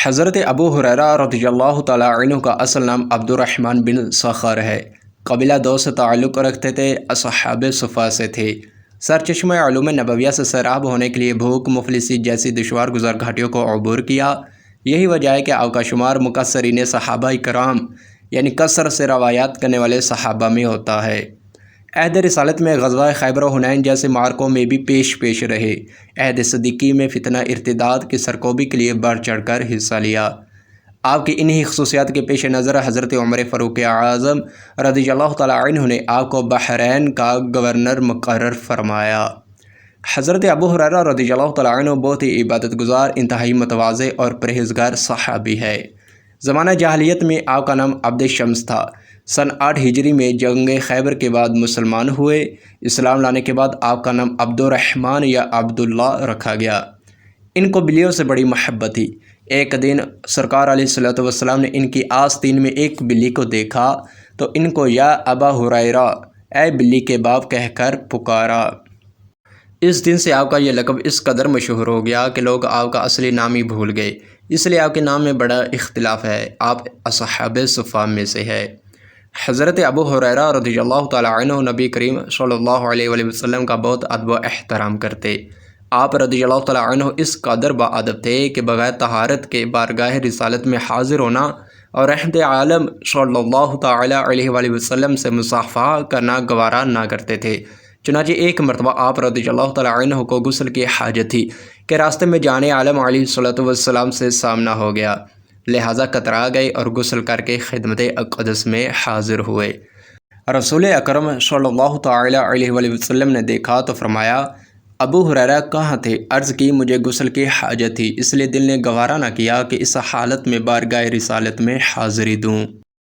حضرت ابو ہریرہ رضی اللہ تعالیٰ عنہ کا اصل نام عبد الرحمن بن صخر ہے۔ قبیلہ دو سے تعلق رکھتے تھے، اصحاب صفا سے تھے۔ سرچشمہ علوم نبویہ سے سیراب ہونے کے لیے بھوک، مفلسی جیسی دشوار گزار گھاٹیوں کو عبور کیا۔ یہی وجہ ہے کہ آپ کا شمار مکثرین صحابہ کرام یعنی کثرت سے روایات کرنے والے صحابہ میں ہوتا ہے۔ عہد رسالت میں غزوہ خیبر و حنین جیسے معرکوں میں بھی پیش رہے۔ عہد صدیقی میں فتنہ ارتداد کی سرکوبی کے لیے بڑھ چڑھ کر حصہ لیا۔ آپ کی انہی خصوصیات کے پیش نظر حضرت عمر فاروق اعظم رضی اللہ تعالیٰ عنہ نے آپ کو بحرین کا گورنر مقرر فرمایا۔ حضرت ابو ہریرہ رضی اللہ تعالیٰ عنہ بہت ہی عبادت گزار، انتہائی متواضع اور پرہیزگار صحابی ہے۔ زمانہ جاہلیت میں آپ کا نام عبد شمس تھا۔ سن 8 ہجری میں جنگ خیبر کے بعد مسلمان ہوئے۔ اسلام لانے کے بعد آپ کا نام عبد الرحمن یا عبداللہ رکھا گیا۔ ان کو بلیوں سے بڑی محبت تھی۔ ایک دن سرکار علیہ الصلوۃ والسلام نے ان کی آستین میں ایک بلی کو دیکھا تو ان کو یا ابا ہریرہ، اے بلی کے باپ کہہ کر پکارا۔ اس دن سے آپ کا یہ لقب اس قدر مشہور ہو گیا کہ لوگ آپ کا اصلی نام ہی بھول گئے، اس لیے آپ کے نام میں بڑا اختلاف ہے۔ آپ اصحاب صفا میں سے ہے۔ حضرت ابو ہریرہ رضی اللہ تعالیٰ عنہ نبی کریم صلی اللہ علیہ وآلہ وسلم کا بہت ادب و احترام کرتے۔ آپ رضی اللہ تعالیٰ عنہ اس قدر باادب تھے کہ بغیر طہارت کے بارگاہ رسالت میں حاضر ہونا اور رحمت عالم صلی اللہ تعالیٰ علیہ وآلہ وسلم سے مصافحہ کرنا گوارا نہ کرتے تھے۔ چنانچہ ایک مرتبہ آپ رضی اللہ تعالیٰ عنہ کو غسل کی حاجت تھی کہ راستے میں جان عالم علیہ الصلوۃ والسلام سے سامنا ہو گیا، لہٰذا کترا گئے اور غسل کر کے خدمت اقدس میں حاضر ہوئے۔ رسول اکرم صلی اللہ تعالیٰ علیہ وآلہ وسلم نے دیکھا تو فرمایا، ابو ہریرہ کہاں تھے؟ عرض کی، مجھے غسل کی حاجت تھی، اس لیے دل نے گوارا نہ کیا کہ اس حالت میں بارگاہ رسالت میں حاضری دوں۔